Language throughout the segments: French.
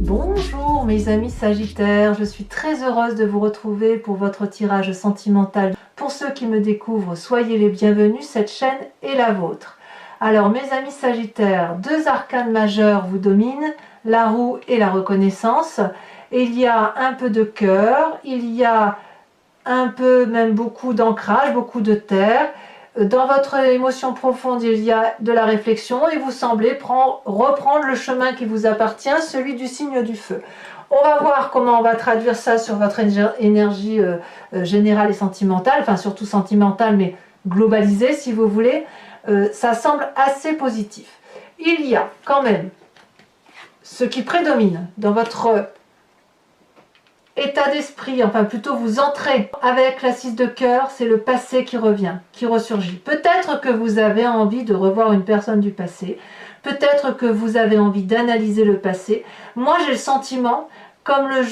Bonjour mes amis Sagittaires, je suis très heureuse de vous retrouver pour votre tirage sentimental. Pour ceux qui me découvrent, soyez les bienvenus, cette chaîne est la vôtre. Alors mes amis Sagittaires, deux arcanes majeurs vous dominent, la roue et la reconnaissance. Il y a un peu de cœur, il y a un peu, même beaucoup d'ancrage, beaucoup de terre. Dans votre émotion profonde, il y a de la réflexion et vous semblez reprendre le chemin qui vous appartient, celui du signe du feu. On va voir comment on va traduire ça sur votre énergie générale et sentimentale, enfin surtout sentimentale, mais globalisée si vous voulez. Ça semble assez positif. Il y a quand même ce qui prédomine dans votre état d'esprit, enfin plutôt vous entrez avec la 6 de cœur, c'est le passé qui revient, qui ressurgit. Peut-être que vous avez envie de revoir une personne du passé, peut-être que vous avez envie d'analyser le passé. Moi j'ai le sentiment, comme le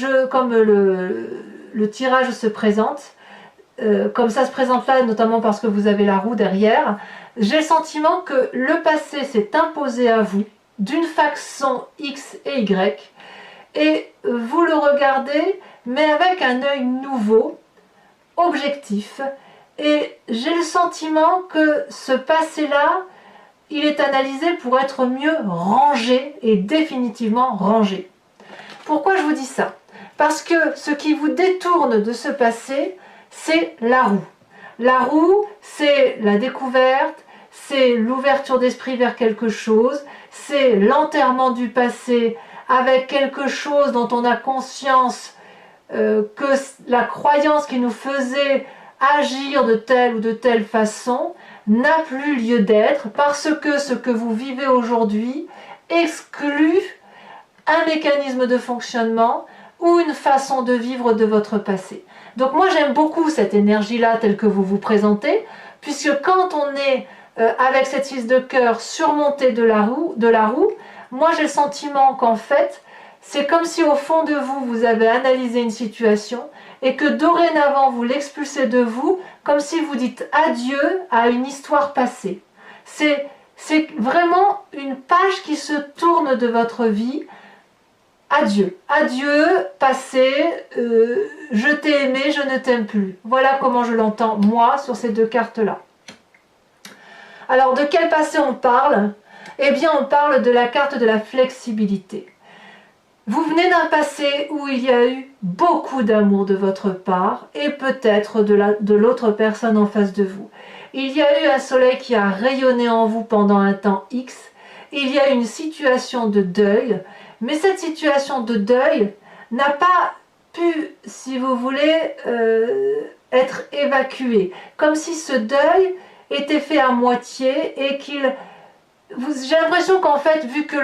tirage se présente, comme ça se présente là, notamment parce que vous avez la roue derrière, j'ai le sentiment que le passé s'est imposé à vous d'une façon X et Y, et vous le regardez, mais avec un œil nouveau, objectif. Et j'ai le sentiment que ce passé-là, il est analysé pour être mieux rangé et définitivement rangé. Pourquoi je vous dis ça? Parce que ce qui vous détourne de ce passé, c'est la roue. La roue, c'est la découverte, c'est l'ouverture d'esprit vers quelque chose, c'est l'enterrement du passé avec quelque chose dont on a conscience que la croyance qui nous faisait agir de telle ou de telle façon n'a plus lieu d'être parce que ce que vous vivez aujourd'hui exclut un mécanisme de fonctionnement ou une façon de vivre de votre passé. Donc moi j'aime beaucoup cette énergie-là telle que vous vous présentez, puisque quand on est avec cette 6 de cœur surmontée de la roue, moi j'ai le sentiment qu'en fait, c'est comme si au fond de vous, vous avez analysé une situation et que dorénavant vous l'expulsez de vous, comme si vous dites adieu à une histoire passée. C'est vraiment une page qui se tourne de votre vie. Adieu, adieu, passé, je t'ai aimé, je ne t'aime plus. Voilà comment je l'entends moi sur ces deux cartes-là. Alors de quel passé on parle? Eh bien on parle de la carte de la flexibilité. Vous venez d'un passé où il y a eu beaucoup d'amour de votre part et peut-être de l'autre personne en face de vous. Il y a eu un soleil qui a rayonné en vous pendant un temps X. Il y a eu une situation de deuil, mais cette situation de deuil n'a pas pu, si vous voulez, être évacuée. Comme si ce deuil était fait à moitié et j'ai l'impression qu'en fait, vu que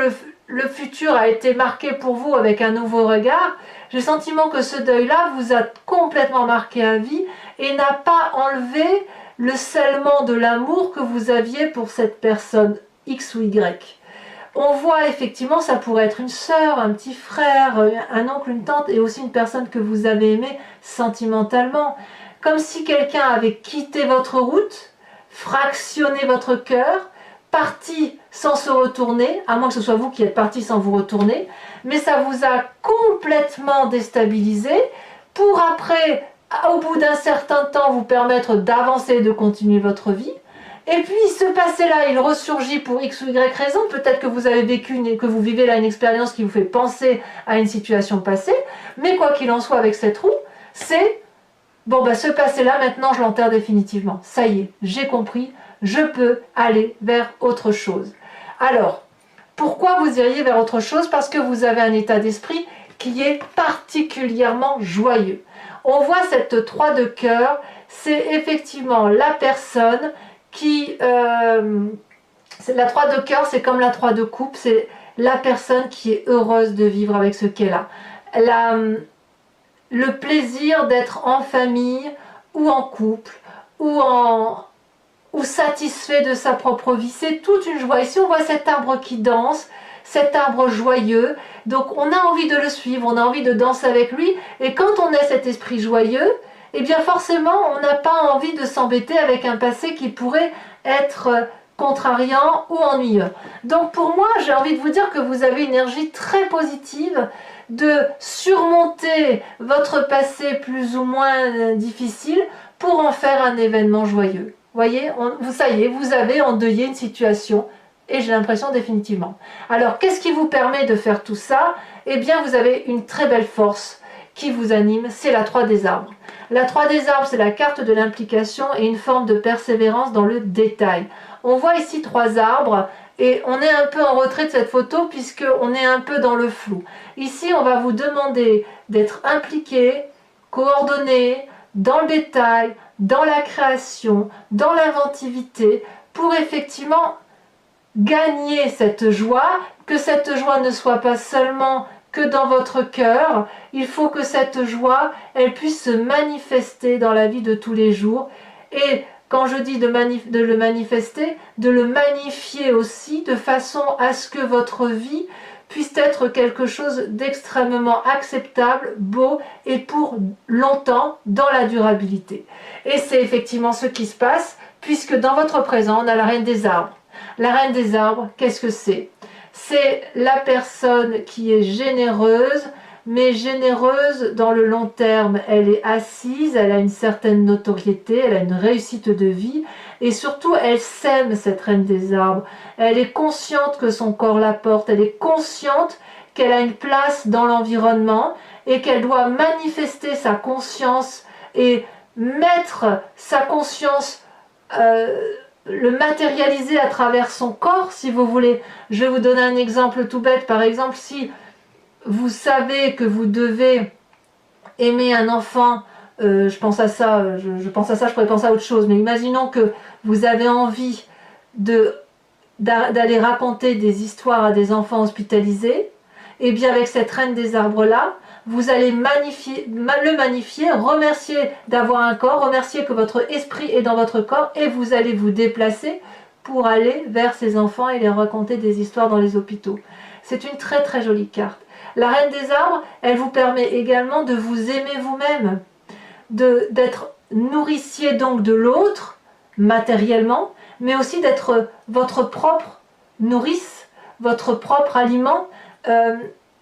le futur a été marqué pour vous avec un nouveau regard, j'ai le sentiment que ce deuil-là vous a complètement marqué à vie et n'a pas enlevé le scellement de l'amour que vous aviez pour cette personne X ou Y. On voit effectivement, ça pourrait être une sœur, un petit frère, un oncle, une tante et aussi une personne que vous avez aimée sentimentalement. Comme si quelqu'un avait quitté votre route, fractionné votre cœur, parti sans se retourner, à moins que ce soit vous qui êtes parti sans vous retourner, mais ça vous a complètement déstabilisé pour après, au bout d'un certain temps, vous permettre d'avancer et de continuer votre vie. Et puis ce passé-là, il ressurgit pour X ou Y raison, peut-être que vous avez vécu, que vous vivez là une expérience qui vous fait penser à une situation passée, mais quoi qu'il en soit avec cette roue, c'est, bon bah ce passé-là, maintenant je l'enterre définitivement, ça y est, j'ai compris, je peux aller vers autre chose. Alors, pourquoi vous iriez vers autre chose? Parce que vous avez un état d'esprit qui est particulièrement joyeux. On voit cette 3 de cœur, c'est effectivement la personne qui... la 3 de cœur, c'est comme la 3 de coupe, c'est la personne qui est heureuse de vivre avec ce qu'elle a. Le plaisir d'être en famille, ou en couple, ou satisfait de sa propre vie, c'est toute une joie. Ici on voit cet arbre qui danse, cet arbre joyeux, donc on a envie de le suivre, on a envie de danser avec lui, et quand on a cet esprit joyeux, eh bien forcément on n'a pas envie de s'embêter avec un passé qui pourrait être contrariant ou ennuyeux. Donc pour moi, j'ai envie de vous dire que vous avez une énergie très positive de surmonter votre passé plus ou moins difficile pour en faire un événement joyeux. Voyez, ça y est, vous avez endeuillé une situation et j'ai l'impression définitivement. Alors, qu'est-ce qui vous permet de faire tout ça? Eh bien, vous avez une très belle force qui vous anime, c'est la 3 des arbres. La 3 des arbres, c'est la carte de l'implication et une forme de persévérance dans le détail. On voit ici 3 arbres et on est un peu en retrait de cette photo puisqu'on est un peu dans le flou. Ici, on va vous demander d'être impliqué, coordonné, dans le détail, dans la création, dans l'inventivité, pour effectivement gagner cette joie, que cette joie ne soit pas seulement que dans votre cœur, il faut que cette joie, elle puisse se manifester dans la vie de tous les jours. Et quand je dis de le manifester, de le magnifier aussi, de façon à ce que votre vie puisse être quelque chose d'extrêmement acceptable, beau et pour longtemps dans la durabilité. Et c'est effectivement ce qui se passe, puisque dans votre présent, on a la reine des arbres. La reine des arbres, qu'est-ce que c'est? C'est la personne qui est généreuse, mais généreuse dans le long terme. Elle est assise, elle a une certaine notoriété, elle a une réussite de vie, et surtout, elle s'aime, cette reine des arbres. Elle est consciente que son corps la porte, elle est consciente qu'elle a une place dans l'environnement et qu'elle doit manifester sa conscience et mettre sa conscience, le matérialiser à travers son corps, si vous voulez. Je vais vous donner un exemple tout bête. Par exemple, si vous savez que vous devez aimer un enfant, je pense à ça, je pourrais penser à autre chose, mais imaginons que vous avez envie d'aller raconter des histoires à des enfants hospitalisés, et bien avec cette reine des arbres là, vous allez le magnifier, remercier d'avoir un corps, remercier que votre esprit est dans votre corps, et vous allez vous déplacer pour aller vers ces enfants et leur raconter des histoires dans les hôpitaux. C'est une très très jolie carte. La reine des arbres, elle vous permet également de vous aimer vous-même, d'être nourricier donc de l'autre, matériellement, mais aussi d'être votre propre nourrice, votre propre aliment.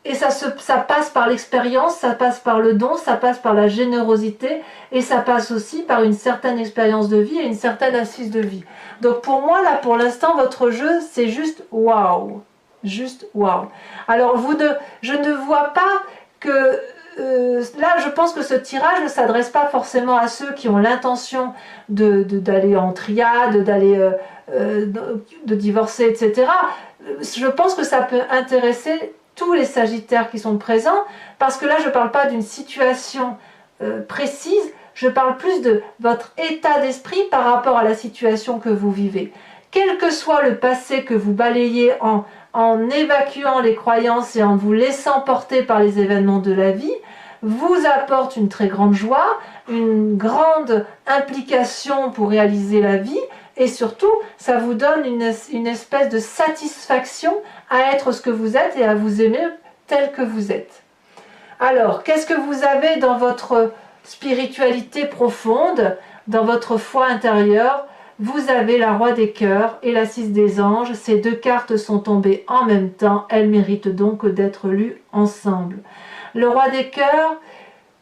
Et ça passe par l'expérience, ça passe par le don, ça passe par la générosité, et ça passe aussi par une certaine expérience de vie et une certaine assise de vie. Donc pour moi, là, pour l'instant, votre jeu, c'est juste waouh. Juste waouh. Alors, je ne vois pas que... là, je pense que ce tirage ne s'adresse pas forcément à ceux qui ont l'intention d'aller en triade, de divorcer, etc. Je pense que ça peut intéresser tous les Sagittaires qui sont présents, parce que là, je ne parle pas d'une situation précise, je parle plus de votre état d'esprit par rapport à la situation que vous vivez. Quel que soit le passé que vous balayez en évacuant les croyances et en vous laissant porter par les événements de la vie, vous apporte une très grande joie, une grande implication pour réaliser la vie, et surtout, ça vous donne une espèce de satisfaction à être ce que vous êtes et à vous aimer tel que vous êtes. Alors, qu'est-ce que vous avez dans votre spiritualité profonde, dans votre foi intérieure? Vous avez la Roi des cœurs et la 6 des anges. Ces deux cartes sont tombées en même temps. Elles méritent donc d'être lues ensemble. Le Roi des cœurs,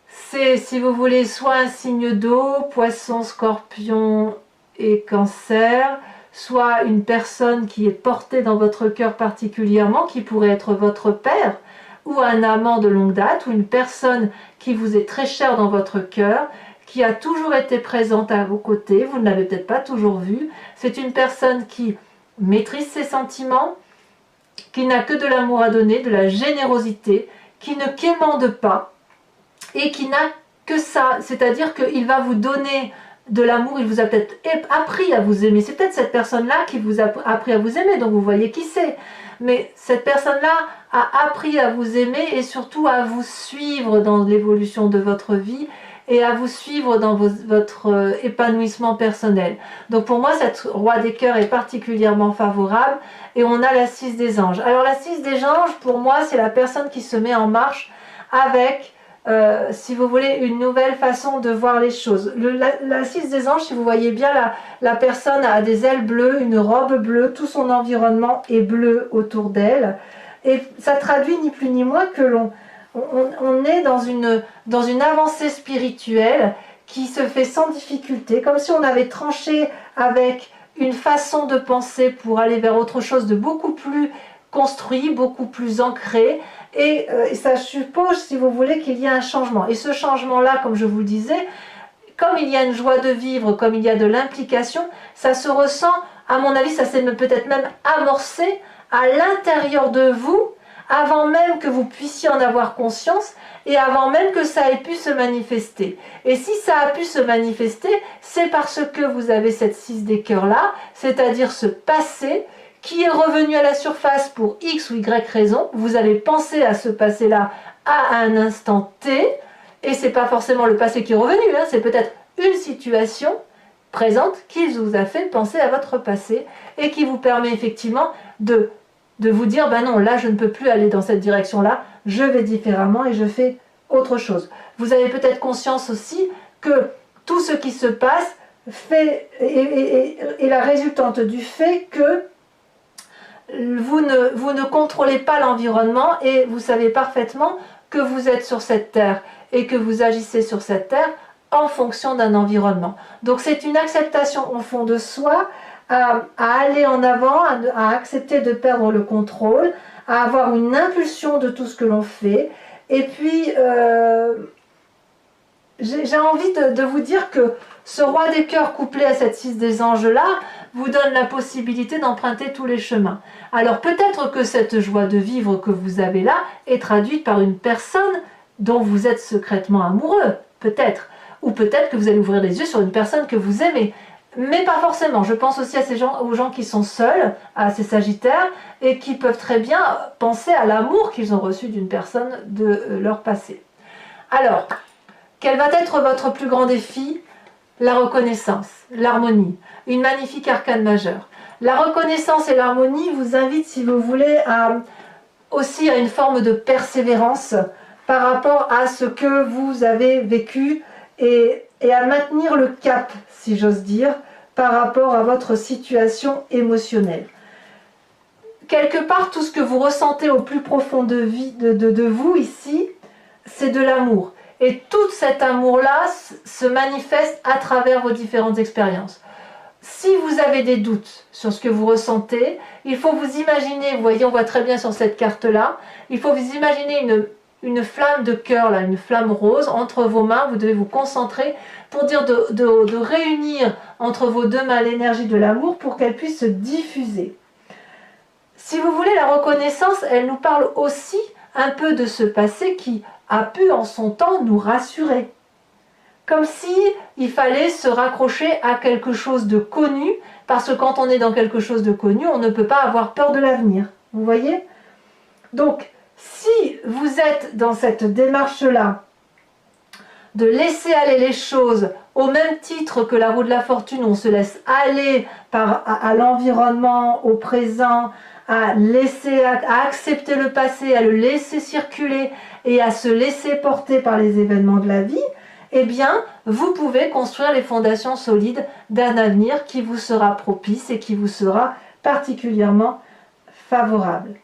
c'est, si vous voulez, soit un signe d'eau, poisson, scorpion et cancer, soit une personne qui est portée dans votre cœur particulièrement, qui pourrait être votre père, ou un amant de longue date, ou une personne qui vous est très chère dans votre cœur, qui a toujours été présente à vos côtés, vous ne l'avez peut-être pas toujours vue. C'est une personne qui maîtrise ses sentiments, qui n'a que de l'amour à donner, de la générosité, qui ne quémande pas et qui n'a que ça, c'est-à-dire qu'il va vous donner de l'amour, il vous a peut-être appris à vous aimer, c'est peut-être cette personne-là qui vous a appris à vous aimer, donc vous voyez qui c'est, mais cette personne-là a appris à vous aimer et surtout à vous suivre dans l'évolution de votre vie et à vous suivre dans votre épanouissement personnel. Donc pour moi, cette Roi des cœurs est particulièrement favorable, et on a la 6 des anges. Alors la 6 des anges, pour moi, c'est la personne qui se met en marche avec si vous voulez, une nouvelle façon de voir les choses. La 6 des anges, si vous voyez bien, la personne a des ailes bleues, une robe bleue, tout son environnement est bleu autour d'elle. Et ça traduit ni plus ni moins que on est dans une avancée spirituelle qui se fait sans difficulté, comme si on avait tranché avec une façon de penser pour aller vers autre chose de beaucoup plus construit, beaucoup plus ancré. Et ça suppose, si vous voulez, qu'il y a un changement. Et ce changement-là, comme je vous le disais, comme il y a une joie de vivre, comme il y a de l'implication, ça se ressent, à mon avis, ça s'est peut-être même amorcé à l'intérieur de vous, avant même que vous puissiez en avoir conscience et avant même que ça ait pu se manifester. Et si ça a pu se manifester, c'est parce que vous avez cette 6 des cœurs-là, c'est-à-dire ce passé qui est revenu à la surface pour X ou Y raison. Vous avez pensé à ce passé-là à un instant T, et c'est pas forcément le passé qui est revenu, hein, c'est peut-être une situation présente qui vous a fait penser à votre passé et qui vous permet effectivement de vous dire, ben non, là je ne peux plus aller dans cette direction-là, je vais différemment et je fais autre chose. Vous avez peut-être conscience aussi que tout ce qui se passe est la résultante du fait que vous ne contrôlez pas l'environnement et vous savez parfaitement que vous êtes sur cette terre et que vous agissez sur cette terre en fonction d'un environnement. Donc c'est une acceptation au fond de soi, à aller en avant, à accepter de perdre le contrôle, à avoir une impulsion de tout ce que l'on fait. Et puis, j'ai envie de vous dire que ce roi des cœurs couplé à cette 6 des anges-là vous donne la possibilité d'emprunter tous les chemins. Alors peut-être que cette joie de vivre que vous avez là est traduite par une personne dont vous êtes secrètement amoureux, peut-être. Ou peut-être que vous allez ouvrir les yeux sur une personne que vous aimez. Mais pas forcément. Je pense aussi à aux gens qui sont seuls, à ces sagittaires, et qui peuvent très bien penser à l'amour qu'ils ont reçu d'une personne de leur passé. Alors, quel va être votre plus grand défi? La reconnaissance, l'harmonie, une magnifique arcane majeure. La reconnaissance et l'harmonie vous invitent, si vous voulez, aussi à une forme de persévérance par rapport à ce que vous avez vécu et à maintenir le cap, si j'ose dire, par rapport à votre situation émotionnelle. Quelque part, tout ce que vous ressentez au plus profond de vous ici, c'est de l'amour. Et tout cet amour-là se manifeste à travers vos différentes expériences. Si vous avez des doutes sur ce que vous ressentez, il faut vous imaginer, vous voyez, on voit très bien sur cette carte-là, il faut vous imaginer une flamme de cœur, là, une flamme rose entre vos mains. Vous devez vous concentrer pour dire de réunir entre vos deux mains l'énergie de l'amour pour qu'elle puisse se diffuser. Si vous voulez, la reconnaissance, elle nous parle aussi un peu de ce passé qui a pu en son temps nous rassurer. Comme si il fallait se raccrocher à quelque chose de connu, parce que quand on est dans quelque chose de connu, on ne peut pas avoir peur de l'avenir. Vous voyez? Donc, si vous êtes dans cette démarche-là, de laisser aller les choses au même titre que la roue de la fortune, on se laisse aller à l'environnement, au présent, à accepter le passé, à le laisser circuler et à se laisser porter par les événements de la vie, eh bien, vous pouvez construire les fondations solides d'un avenir qui vous sera propice et qui vous sera particulièrement favorable.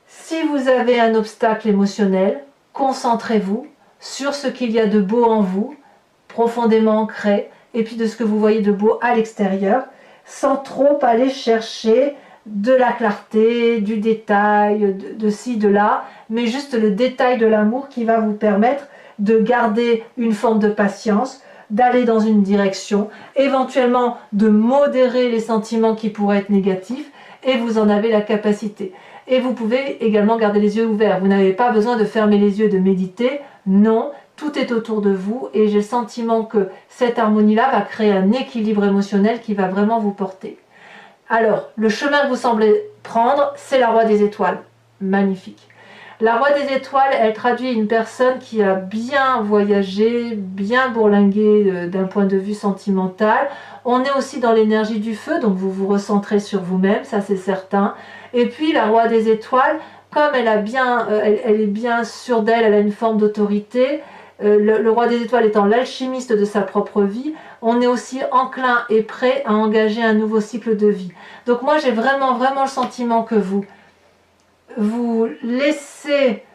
Si vous avez un obstacle émotionnel, concentrez-vous sur ce qu'il y a de beau en vous, profondément ancré, et puis de ce que vous voyez de beau à l'extérieur, sans trop aller chercher de la clarté, du détail, de ci, de là, mais juste le détail de l'amour qui va vous permettre de garder une forme de patience, d'aller dans une direction, éventuellement de modérer les sentiments qui pourraient être négatifs, et vous en avez la capacité. Et vous pouvez également garder les yeux ouverts. Vous n'avez pas besoin de fermer les yeux, de méditer. Non, tout est autour de vous et j'ai le sentiment que cette harmonie-là va créer un équilibre émotionnel qui va vraiment vous porter. Alors, le chemin que vous semblez prendre, c'est la Roue des étoiles. Magnifique. La Roue des étoiles, elle traduit une personne qui a bien voyagé, bien bourlingué d'un point de vue sentimental. On est aussi dans l'énergie du feu, donc vous vous recentrez sur vous-même, ça c'est certain. Et puis la Roue des étoiles, comme elle est bien sûre d'elle, elle a une forme d'autorité, le roi des étoiles étant l'alchimiste de sa propre vie, on est aussi enclin et prêt à engager un nouveau cycle de vie. Donc moi j'ai vraiment le sentiment que vous laissez,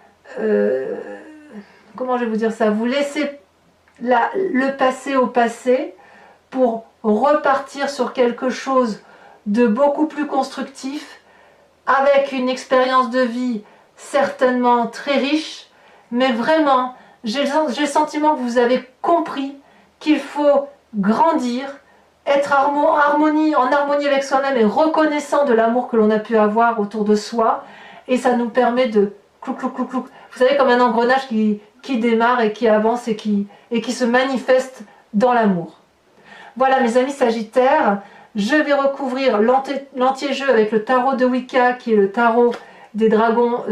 comment je vais vous dire ça, vous laissez le passé au passé pour repartir sur quelque chose de beaucoup plus constructif, avec une expérience de vie certainement très riche, mais vraiment, j'ai le sentiment que vous avez compris qu'il faut grandir, être en harmonie avec soi-même et reconnaissant de l'amour que l'on a pu avoir autour de soi, et ça nous permet de clouc, clouc, clouc, clouc. Vous savez, comme un engrenage qui démarre et qui avance et qui se manifeste dans l'amour. Voilà mes amis Sagittaires, je vais recouvrir l'anti-jeu avec le tarot de Wicca qui est le tarot des dragons,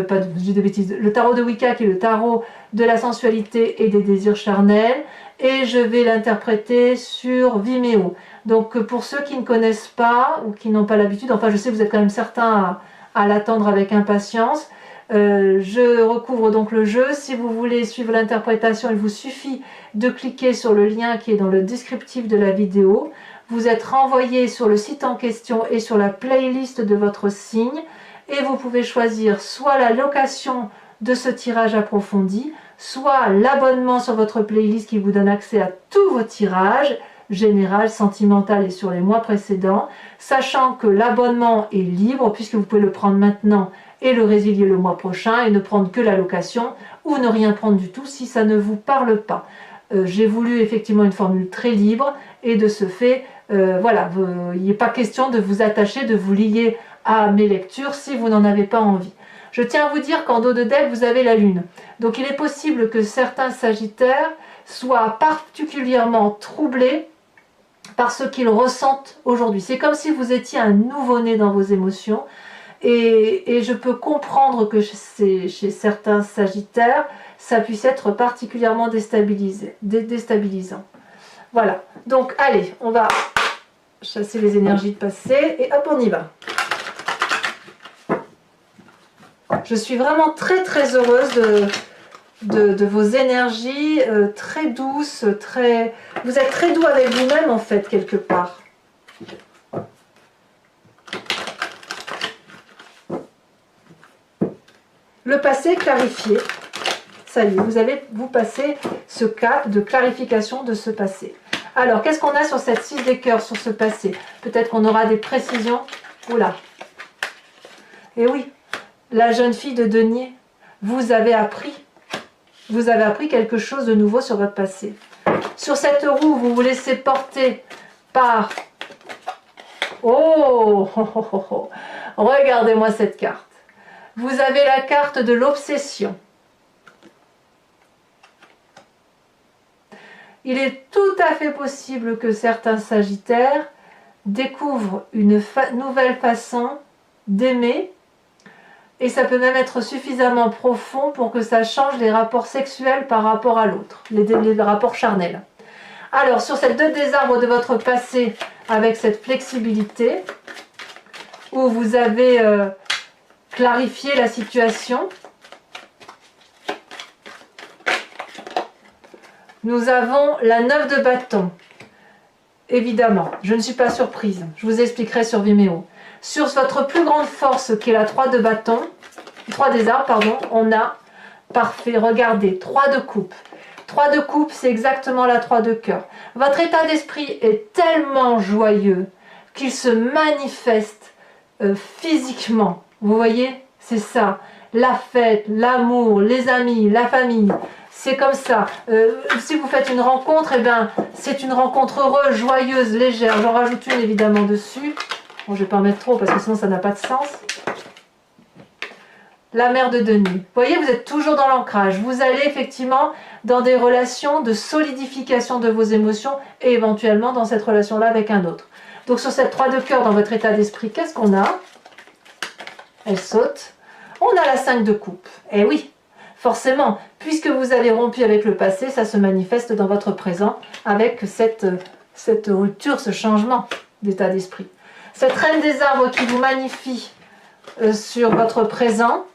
pas de bêtises, le tarot de Wicca qui est le tarot de la sensualité et des désirs charnels, et je vais l'interpréter sur Vimeo. Donc pour ceux qui ne connaissent pas ou qui n'ont pas l'habitude, enfin je sais que vous êtes quand même certains à l'attendre avec impatience, je recouvre donc le jeu. Si vous voulez suivre l'interprétation, il vous suffit de cliquer sur le lien qui est dans le descriptif de la vidéo. Vous êtes renvoyé sur le site en question et sur la playlist de votre signe, et vous pouvez choisir soit la location de ce tirage approfondi, soit l'abonnement sur votre playlist qui vous donne accès à tous vos tirages, général, sentimental et sur les mois précédents, sachant que l'abonnement est libre puisque vous pouvez le prendre maintenant et le résilier le mois prochain et ne prendre que la location ou ne rien prendre du tout si ça ne vous parle pas. J'ai voulu effectivement une formule très libre et de ce fait, voilà, il n'est pas question de vous attacher, de vous lier à mes lectures si vous n'en avez pas envie. Je tiens à vous dire qu'en dos de deck, vous avez la Lune. Donc il est possible que certains Sagittaires soient particulièrement troublés par ce qu'ils ressentent aujourd'hui. C'est comme si vous étiez un nouveau-né dans vos émotions. Et je peux comprendre que chez certains Sagittaires, ça puisse être particulièrement déstabilisant. Voilà. Donc allez, on va chasser les énergies de passé et hop, on y va. Je suis vraiment très heureuse de vos énergies, très douces, vous êtes très doux avec vous-même en fait, quelque part. Le passé clarifié. Ça y est, vous passez ce cap de clarification de ce passé. Alors, qu'est-ce qu'on a sur cette 6 des cœurs, sur ce passé? Peut-être qu'on aura des précisions. Oula. Et oui, la jeune fille de denier, vous avez appris quelque chose de nouveau sur votre passé. Sur cette roue, vous vous laissez porter par... Oh, oh, oh, oh, oh. Regardez-moi cette carte. Vous avez la carte de l'obsession. Il est tout à fait possible que certains Sagittaires découvrent une nouvelle façon d'aimer, et ça peut même être suffisamment profond pour que ça change les rapports sexuels par rapport à l'autre, les rapports charnels. Alors, sur cette 2 des arbres de votre passé, avec cette flexibilité, où vous avez clarifié la situation, nous avons la 9 de bâton. Évidemment, je ne suis pas surprise, je vous expliquerai sur Vimeo. Sur votre plus grande force, qui est la 3 de bâton, 3 des arbres, pardon, on a, parfait, regardez, 3 de coupe. 3 de coupe, c'est exactement la 3 de cœur. Votre état d'esprit est tellement joyeux qu'il se manifeste physiquement. Vous voyez, c'est ça. La fête, l'amour, les amis, la famille. C'est comme ça. Si vous faites une rencontre, eh ben, c'est une rencontre heureuse, joyeuse, légère. J'en rajoute une évidemment dessus. Bon, je ne vais pas en mettre trop parce que sinon ça n'a pas de sens. La mère de Denis. Vous voyez, vous êtes toujours dans l'ancrage. Vous allez effectivement dans des relations de solidification de vos émotions et éventuellement dans cette relation-là avec un autre. Donc sur cette 3 de cœur dans votre état d'esprit, qu'est-ce qu'on a? Elle saute. On a la 5 de coupe. Eh oui, forcément, puisque vous avez rompu avec le passé, ça se manifeste dans votre présent avec cette rupture, ce changement d'état d'esprit. Cette reine des arbres qui vous magnifie sur votre présent,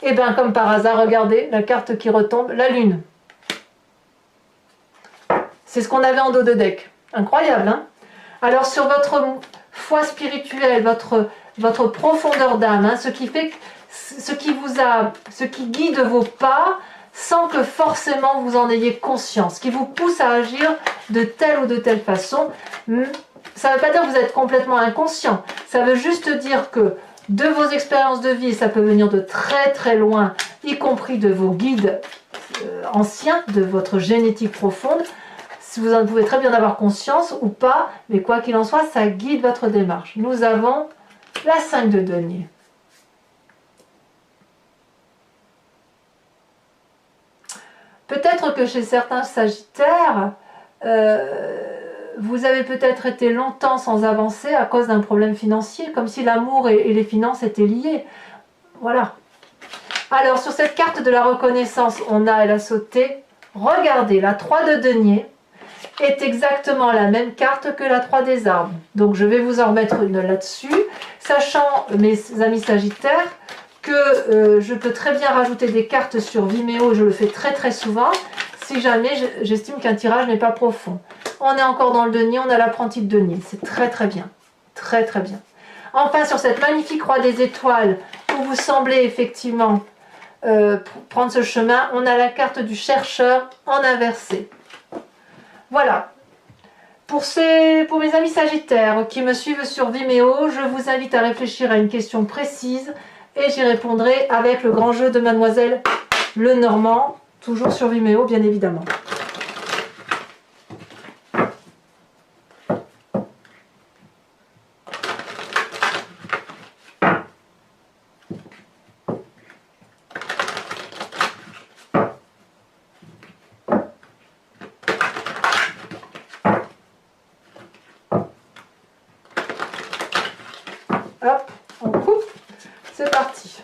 Et bien comme par hasard, regardez, la carte qui retombe, la lune. C'est ce qu'on avait en dos de deck. Incroyable, hein? Alors sur votre foi spirituelle, votre profondeur d'âme, hein, ce qui guide vos pas, sans que forcément vous en ayez conscience, qui vous pousse à agir de telle ou de telle façon. Ça ne veut pas dire que vous êtes complètement inconscient, ça veut juste dire que de vos expériences de vie, ça peut venir de très très loin, y compris de vos guides anciens, de votre génétique profonde. Vous en pouvez très bien avoir conscience ou pas, mais quoi qu'il en soit, ça guide votre démarche. Nous avons la 5 de denier. Peut-être que chez certains sagittaires, vous avez peut-être été longtemps sans avancer à cause d'un problème financier, comme si l'amour et les finances étaient liés. Voilà. Alors, sur cette carte de la reconnaissance, elle a sauté. Regardez, la 3 de denier est exactement la même carte que la 3 des armes. Donc, je vais vous en remettre une là-dessus, sachant, mes amis sagittaires, que je peux très bien rajouter des cartes sur Vimeo, je le fais très très souvent, si jamais j'estime qu'un tirage n'est pas profond. On est encore dans le denier, on a l'apprenti de denier, c'est très très bien, très très bien. Enfin, sur cette magnifique roi des étoiles, où vous semblez effectivement prendre ce chemin, on a la carte du chercheur en inversé. Voilà. Pour mes amis sagittaires qui me suivent sur Vimeo, je vous invite à réfléchir à une question précise et j'y répondrai avec le grand jeu de Mademoiselle Lenormand, toujours sur Vimeo bien évidemment. Hop, on coupe, c'est parti.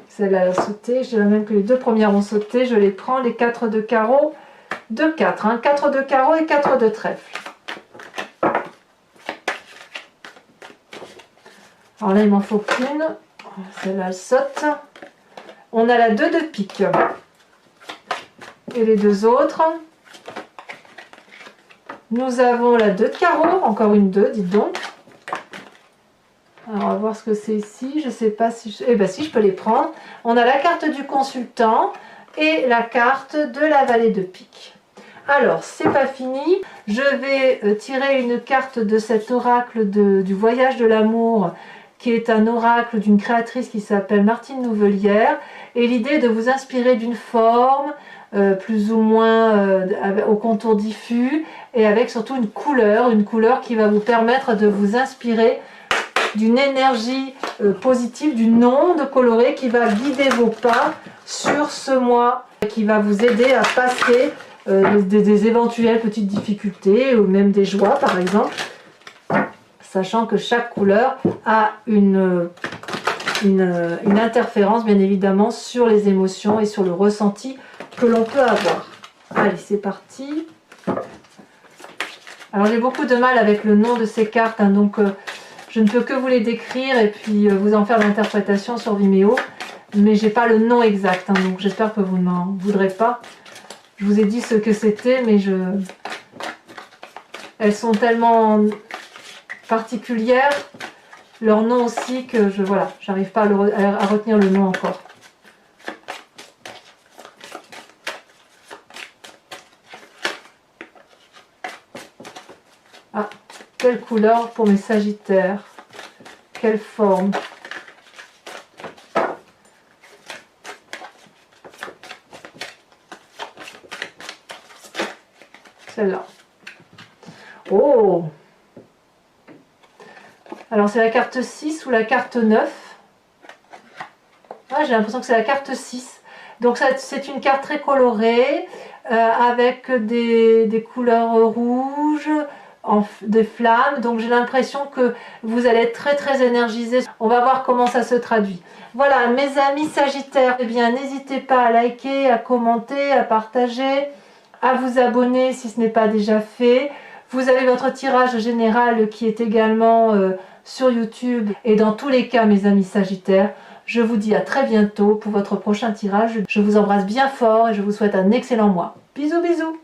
Celle-là a sauté, je dirais même que les deux premières ont sauté, je les prends, les 4 de carreau, 2-4, hein, 4 de carreau et 4 de trèfle. Alors là, il m'en faut qu'une, celle-là elle saute. On a la 2 de pique. Et les deux autres, nous avons la 2 de carreau, encore une 2, dites donc. Alors, on va voir ce que c'est ici. Je ne sais pas si je... Eh bien, si, je peux les prendre. On a la carte du consultant et la carte de la vallée de pique. Alors, c'est pas fini. Je vais tirer une carte de cet oracle du voyage de l'amour, qui est un oracle d'une créatrice qui s'appelle Martine Nouvelière. Et l'idée est de vous inspirer d'une forme, plus ou moins au contour diffus, et avec surtout une couleur qui va vous permettre de vous inspirer d'une énergie positive, d'une onde colorée qui va guider vos pas sur ce mois, qui va vous aider à passer des éventuelles petites difficultés ou même des joies par exemple, sachant que chaque couleur a une interférence bien évidemment sur les émotions et sur le ressenti que l'on peut avoir. Allez, c'est parti. Alors j'ai beaucoup de mal avec le nom de ces cartes, hein, donc je ne peux que vous les décrire et puis vous en faire l'interprétation sur Vimeo, mais j'ai pas le nom exact, hein, donc j'espère que vous ne m'en voudrez pas. Je vous ai dit ce que c'était, mais elles sont tellement particulières, leur nom aussi, que j'arrive pas à retenir le nom encore. Ah, quelle couleur pour mes sagittaires, quelle forme. Celle-là. Oh! Alors c'est la carte 6 ou la carte 9. Ah, j'ai l'impression que c'est la carte 6. Donc c'est une carte très colorée, avec des couleurs rouges, des flammes, donc j'ai l'impression que vous allez être très énergisé. On va voir comment ça se traduit. Voilà mes amis Sagittaires, eh bien n'hésitez pas à liker, à commenter, à partager, à vous abonner si ce n'est pas déjà fait. Vous avez votre tirage général qui est également sur YouTube. Et dans tous les cas mes amis Sagittaires, je vous dis à très bientôt pour votre prochain tirage. Je vous embrasse bien fort et je vous souhaite un excellent mois. Bisous bisous.